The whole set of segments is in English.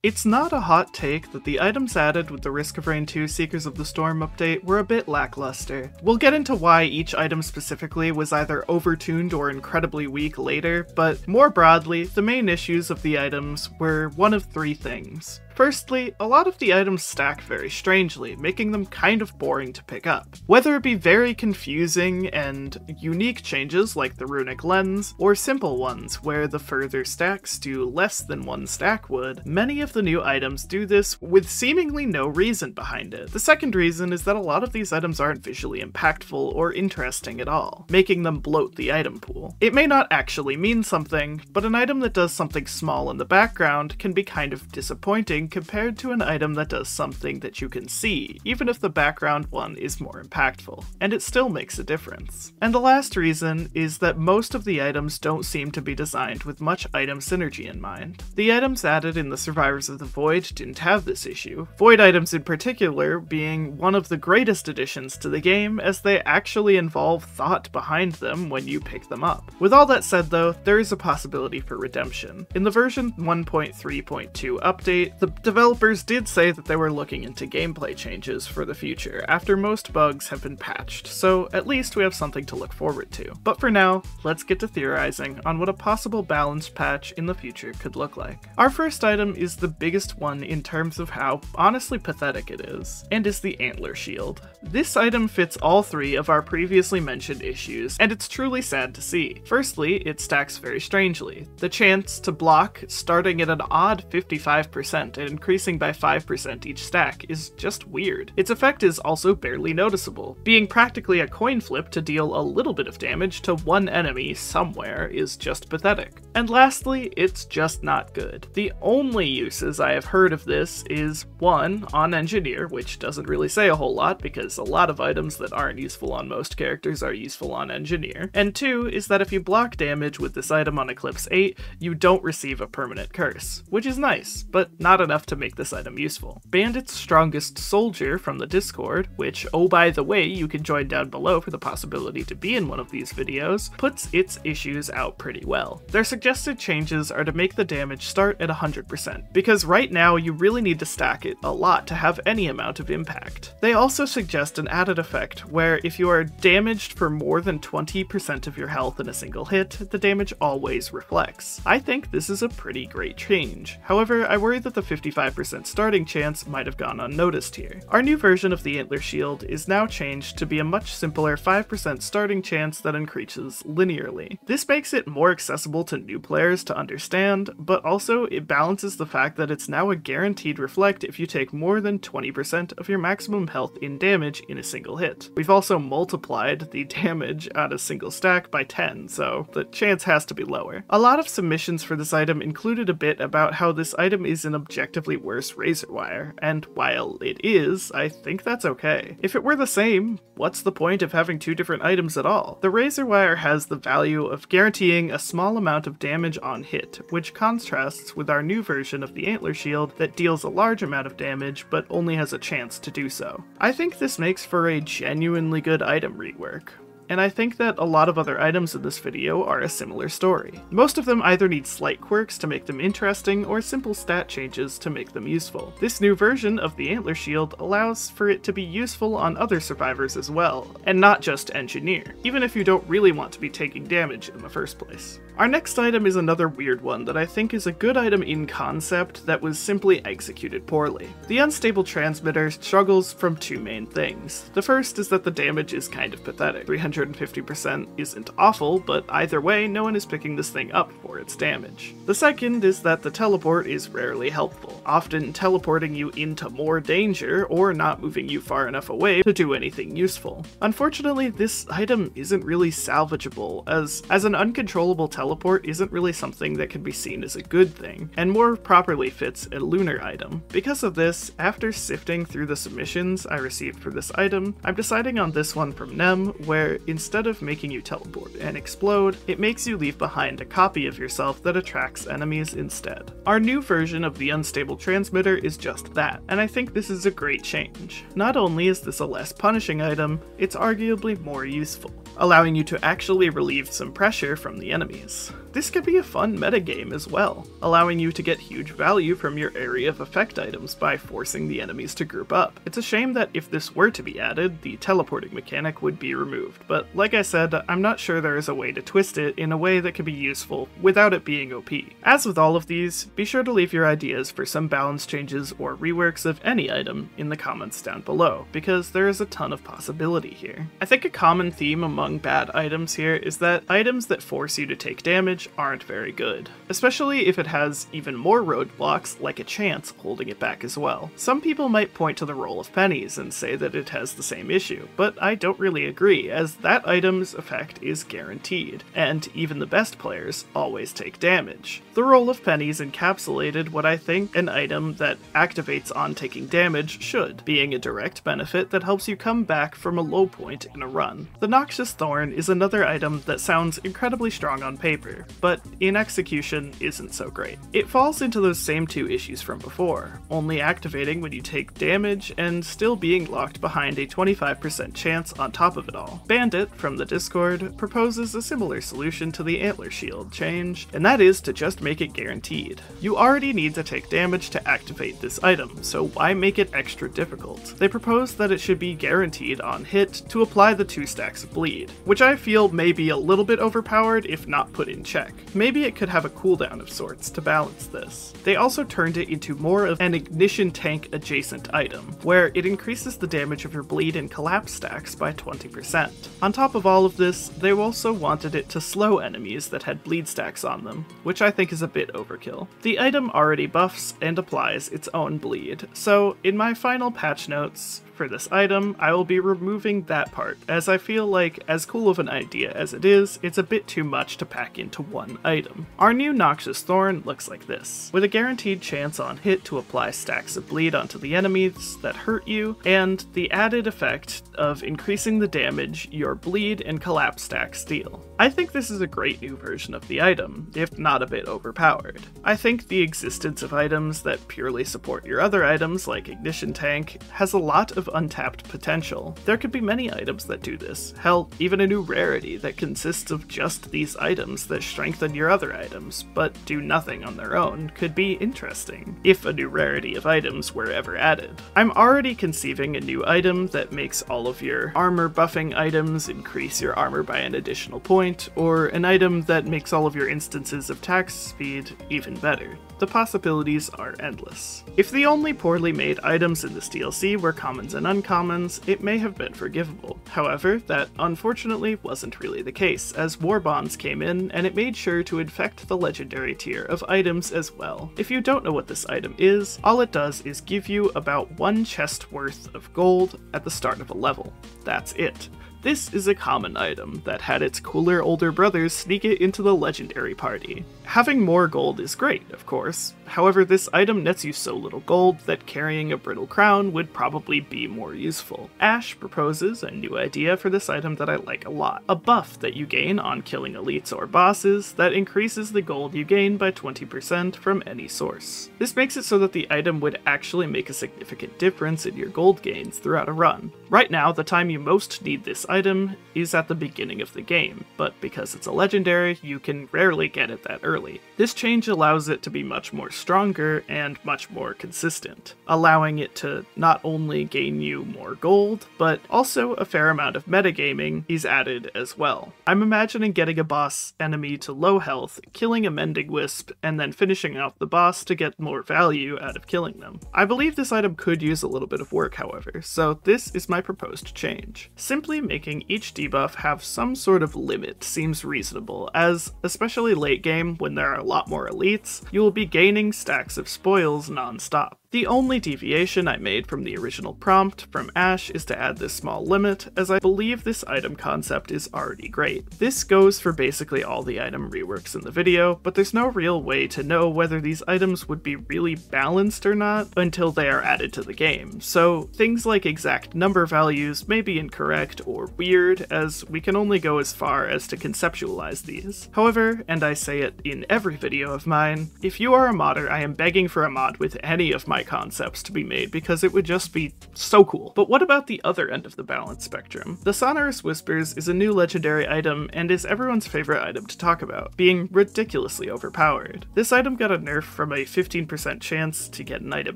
It's not a hot take that the items added with the Risk of Rain 2 Seekers of the Storm update were a bit lackluster. We'll get into why each item specifically was either overtuned or incredibly weak later, but more broadly, the main issues of the items were one of three things. Firstly, a lot of the items stack very strangely, making them kind of boring to pick up. Whether it be very confusing and unique changes like the runic lens, or simple ones where the further stacks do less than one stack would, many of the new items do this with seemingly no reason behind it. The second reason is that a lot of these items aren't visually impactful or interesting at all, making them bloat the item pool. It may not actually mean something, but an item that does something small in the background can be kind of disappointing compared to an item that does something that you can see, even if the background one is more impactful, and it still makes a difference. And the last reason is that most of the items don't seem to be designed with much item synergy in mind. The items added in the Survivors of the Void didn't have this issue, Void items in particular being one of the greatest additions to the game as they actually involve thought behind them when you pick them up. With all that said though, there is a possibility for redemption. In the version 1.3.2 update, the developers did say that they were looking into gameplay changes for the future after most bugs have been patched, so at least we have something to look forward to. But for now, let's get to theorizing on what a possible balanced patch in the future could look like. Our first item is the biggest one in terms of how honestly pathetic it is, and is the Antler Shield. This item fits all three of our previously mentioned issues, and it's truly sad to see. Firstly, it stacks very strangely. The chance to block starting at an odd 55% and increasing by 5% each stack is just weird. Its effect is also barely noticeable. Being practically a coin flip to deal a little bit of damage to one enemy somewhere is just pathetic. And lastly, it's just not good. The only uses I have heard of this is 1, on Engineer, which doesn't really say a whole lot because a lot of items that aren't useful on most characters are useful on Engineer, and 2 is that if you block damage with this item on Eclipse 8, you don't receive a permanent curse, which is nice, but not enough to make this item useful. Bandit's Strongest Soldier from the Discord, which, oh by the way, you can join down below for the possibility to be in one of these videos, puts its issues out pretty well. Their suggested changes are to make the damage start at 100%, because right now you really need to stack it a lot to have any amount of impact. They also suggest an added effect where if you are damaged for more than 20% of your health in a single hit, the damage always reflects. I think this is a pretty great change. However, I worry that the 55% starting chance might have gone unnoticed here. Our new version of the Antler Shield is now changed to be a much simpler 5% starting chance that increases linearly. This makes it more accessible to new players to understand, but also it balances the fact that it's now a guaranteed reflect if you take more than 20% of your maximum health in damage in a single hit. We've also multiplied the damage at a single stack by 10, so the chance has to be lower. A lot of submissions for this item included a bit about how this item is an objectively worse razor wire, and while it is, I think that's okay. If it were the same, what's the point of having two different items at all? The razor wire has the value of guaranteeing a small amount of damage on hit, which contrasts with our new version of the Antler Shield that deals a large amount of damage but only has a chance to do so. I think this makes for a genuinely good item rework. And I think that a lot of other items in this video are a similar story. Most of them either need slight quirks to make them interesting or simple stat changes to make them useful. This new version of the Antler Shield allows for it to be useful on other survivors as well, and not just Engineer, even if you don't really want to be taking damage in the first place. Our next item is another weird one that I think is a good item in concept that was simply executed poorly. The Unstable Transmitter struggles from two main things. The first is that the damage is kind of pathetic. 350% isn't awful, but either way, no one is picking this thing up for its damage. The second is that the teleport is rarely helpful, often teleporting you into more danger or not moving you far enough away to do anything useful. Unfortunately, this item isn't really salvageable, as an uncontrollable teleport isn't really something that can be seen as a good thing, and more properly fits a lunar item. Because of this, after sifting through the submissions I received for this item, I'm deciding on this one from Nem, where instead of making you teleport and explode, it makes you leave behind a copy of yourself that attracts enemies instead. Our new version of the Unstable Transmitter is just that, and I think this is a great change. Not only is this a less punishing item, it's arguably more useful. allowing you to actually relieve some pressure from the enemies. This could be a fun metagame as well, allowing you to get huge value from your area of effect items by forcing the enemies to group up. It's a shame that if this were to be added, the teleporting mechanic would be removed, but like I said, I'm not sure there is a way to twist it in a way that could be useful without it being OP. As with all of these, be sure to leave your ideas for some balance changes or reworks of any item in the comments down below, because there is a ton of possibility here. I think a common theme among bad items here is that items that force you to take damage aren't very good, especially if it has even more roadblocks like a chance holding it back as well. Some people might point to the roll of pennies and say that it has the same issue, but I don't really agree, as that item's effect is guaranteed, and even the best players always take damage. The roll of pennies encapsulated what I think an item that activates on taking damage should, being a direct benefit that helps you come back from a low point in a run. The Noxious Thorn is another item that sounds incredibly strong on paper, but in execution isn't so great. It falls into those same two issues from before, only activating when you take damage and still being locked behind a 25% chance on top of it all. Bandit, from the Discord, proposes a similar solution to the Antler Shield change, and that is to just make it guaranteed. You already need to take damage to activate this item, so why make it extra difficult? They propose that it should be guaranteed on hit to apply the 2 stacks of bleed, which I feel may be a little bit overpowered if not put in check. Maybe it could have a cooldown of sorts to balance this. They also turned it into more of an ignition tank adjacent item, where it increases the damage of your bleed and collapse stacks by 20%. On top of all of this, they also wanted it to slow enemies that had bleed stacks on them, which I think is a bit overkill. The item already buffs and applies its own bleed, so in my final patch notes for this item, I will be removing that part, as I feel like, as cool of an idea as it is, it's a bit too much to pack into one item. Our new Noxious Thorn looks like this, with a guaranteed chance on hit to apply stacks of bleed onto the enemies that hurt you, and the added effect of increasing the damage your bleed and collapse stacks deal. I think this is a great new version of the item, if not a bit overpowered. I think the existence of items that purely support your other items, like Ignition Tank, has a lot of untapped potential. There could be many items that do this, hell, even a new rarity that consists of just these items that strengthen your other items, but do nothing on their own, could be interesting, if a new rarity of items were ever added. I'm already conceiving a new item that makes all of your armor buffing items increase your armor by an additional point, or an item that makes all of your instances of tax speed even better. The possibilities are endless. If the only poorly made items in this DLC were commons and uncommons, it may have been forgivable. However, that unfortunately wasn't really the case, as War Bonds came in and it made sure to infect the legendary tier of items as well. If you don't know what this item is, all it does is give you about 1 chest worth of gold at the start of a level. That's it. This is a common item that had its cooler older brothers sneak it into the legendary party. Having more gold is great, of course. However, this item nets you so little gold that carrying a brittle crown would probably be more useful. Ash proposes a new idea for this item that I like a lot. A buff that you gain on killing elites or bosses that increases the gold you gain by 20% from any source. This makes it so that the item would actually make a significant difference in your gold gains throughout a run. Right now, the time you most need this item is at the beginning of the game, but because it's a legendary, you can rarely get it that early. This change allows it to be much more stronger and much more consistent, allowing it to not only gain you more gold, but also a fair amount of metagaming is added as well. I'm imagining getting a boss enemy to low health, killing a Mending Wisp, and then finishing off the boss to get more value out of killing them. I believe this item could use a little bit of work, however, so this is my proposed change. Simply making each debuff have some sort of limit seems reasonable, as, especially late game when there are a lot more elites, you will be gaining stacks of spoils non-stop. The only deviation I made from the original prompt from Ash is to add this small limit, as I believe this item concept is already great. This goes for basically all the item reworks in the video, but there's no real way to know whether these items would be really balanced or not until they are added to the game, so things like exact number values may be incorrect or weird, as we can only go as far as to conceptualize these. However, and I say it in every video of mine, if you are a modder, I am begging for a mod with any of my Buh-Bye concepts to be made because it would just be so cool. But what about the other end of the balance spectrum? The Sonorous Whispers is a new legendary item and is everyone's favorite item to talk about, being ridiculously overpowered. This item got a nerf from a 15% chance to get an item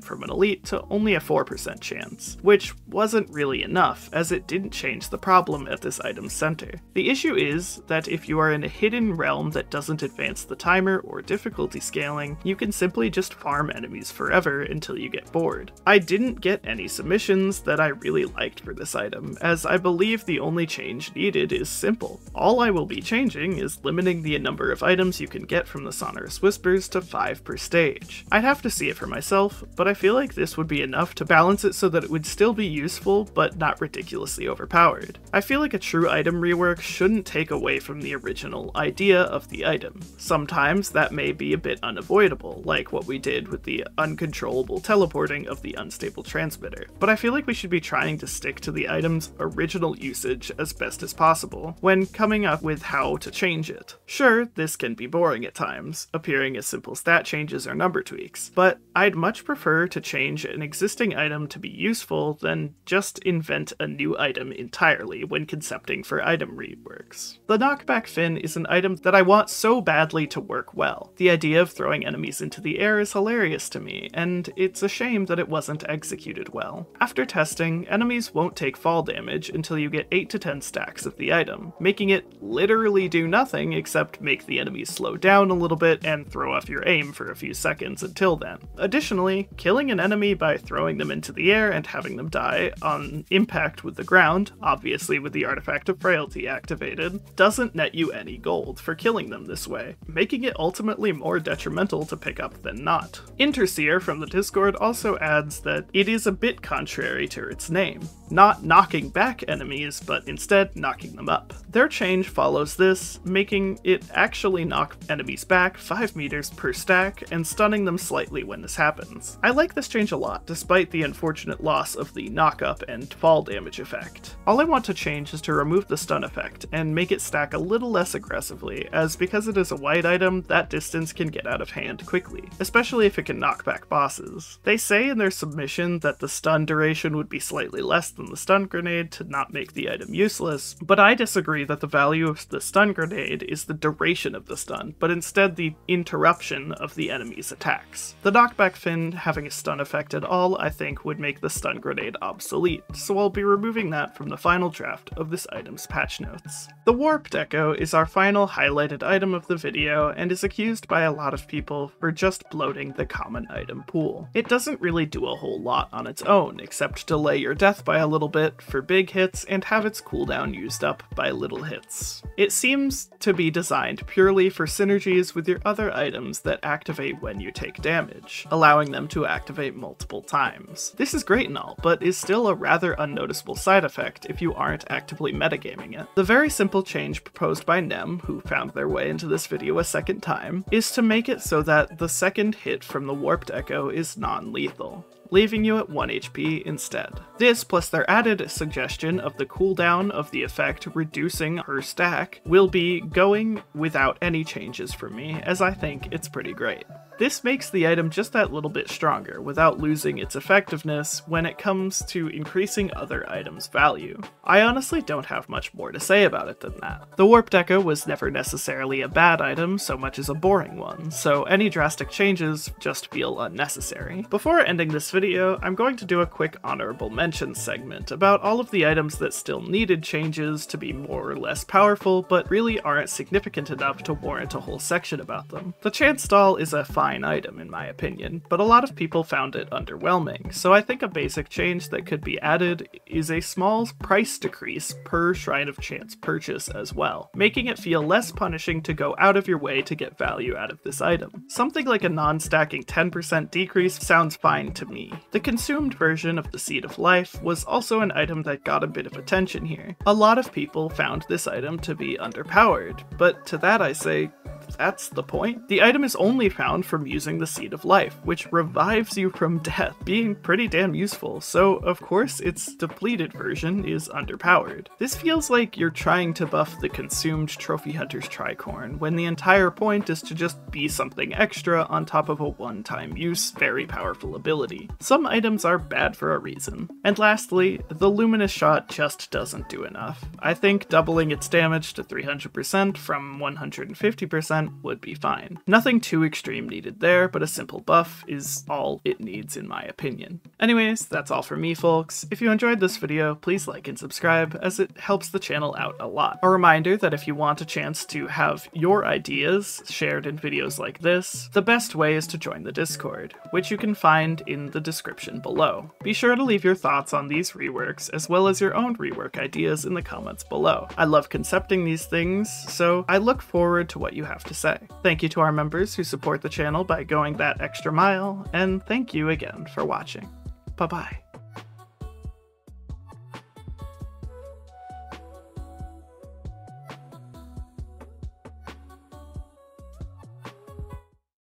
from an elite to only a 4% chance, which wasn't really enough, as it didn't change the problem at this item's center. The issue is that if you are in a hidden realm that doesn't advance the timer or difficulty scaling, you can simply just farm enemies forever until you get bored. I didn't get any submissions that I really liked for this item, as I believe the only change needed is simple. All I will be changing is limiting the number of items you can get from the Sonorous Whispers to 5 per stage. I'd have to see it for myself, but I feel like this would be enough to balance it so that it would still be useful, but not ridiculously overpowered. I feel like a true item rework shouldn't take away from the original idea of the item. Sometimes that may be a bit unavoidable, like what we did with the uncontrollable teleporting of the unstable transmitter, but I feel like we should be trying to stick to the item's original usage as best as possible when coming up with how to change it. Sure, this can be boring at times, appearing as simple stat changes or number tweaks, but I'd much prefer to change an existing item to be useful than just invent a new item entirely when concepting for item reworks. The Knockback Fin is an item that I want so badly to work well. The idea of throwing enemies into the air is hilarious to me, and it's a shame that it wasn't executed well. After testing, enemies won't take fall damage until you get 8 to 10 stacks of the item, making it literally do nothing except make the enemies slow down a little bit and throw off your aim for a few seconds until then. Additionally, killing an enemy by throwing them into the air and having them die on impact with the ground, obviously with the artifact of frailty activated, doesn't net you any gold for killing them this way, making it ultimately more detrimental to pick up than not. Interseer from the Discord also adds that it is a bit contrary to its name, not knocking back enemies, but instead knocking them up. Their change follows this, making it actually knock enemies back 5 meters per stack and stunning them slightly when this happens. I like this change a lot, despite the unfortunate loss of the knock-up and fall damage effect. All I want to change is to remove the stun effect and make it stack a little less aggressively, as because it is a white item, that distance can get out of hand quickly, especially if it can knock back bosses. They say in their submission that the stun duration would be slightly less than the stun grenade to not make the item useless, but I disagree that the value of the stun grenade is the duration of the stun, but instead the interruption of the enemy's attacks. The Knockback Fin having a stun effect at all, I think, would make the stun grenade obsolete, so I'll be removing that from the final draft of this item's patch notes. The Warped Echo is our final highlighted item of the video and is accused by a lot of people for just bloating the common item pool. It doesn't really do a whole lot on its own, except delay your death by a little bit for big hits and have its cooldown used up by little hits. It seems to be designed purely for synergies with your other items that activate when you take damage, allowing them to activate multiple times. This is great and all, but is still a rather unnoticeable side effect if you aren't actively metagaming it. The very simple change proposed by Nem, who found their way into this video a second time, is to make it so that the second hit from the Warped Echo is non-lethal, leaving you at 1 HP instead. This, plus their added suggestion of the cooldown of the effect reducing per stack, will be going without any changes for me, as I think it's pretty great. This makes the item just that little bit stronger, without losing its effectiveness when it comes to increasing other items' value. I honestly don't have much more to say about it than that. The Warped Echo was never necessarily a bad item so much as a boring one, so any drastic changes just feel unnecessary. Before ending this video, I'm going to do a quick honorable mention segment about all of the items that still needed changes to be more or less powerful, but really aren't significant enough to warrant a whole section about them. The Chance Stall is a fine item in my opinion, but a lot of people found it underwhelming, so I think a basic change that could be added is a small price decrease per Shrine of Chance purchase as well, making it feel less punishing to go out of your way to get value out of this item. Something like a non-stacking 10% decrease sounds fine to me. The consumed version of the Seed of Life was also an item that got a bit of attention here. A lot of people found this item to be underpowered, but to that I say, that's the point. The item is only found for from using the Seed of Life, which revives you from death, being pretty damn useful, so of course its depleted version is underpowered. This feels like you're trying to buff the consumed Trophy Hunter's Tricorn, when the entire point is to just be something extra on top of a one-time use, very powerful ability. Some items are bad for a reason. And lastly, the Luminous Shot just doesn't do enough. I think doubling its damage to 300% from 150% would be fine. Nothing too extreme needed there, but a simple buff is all it needs in my opinion. Anyways, that's all for me, folks. If you enjoyed this video, please like and subscribe, as it helps the channel out a lot. A reminder that if you want a chance to have your ideas shared in videos like this, the best way is to join the Discord, which you can find in the description below. Be sure to leave your thoughts on these reworks, as well as your own rework ideas in the comments below. I love concepting these things, so I look forward to what you have to say. Thank you to our members who support the channel by going that extra mile, and thank you again for watching. Bye-bye.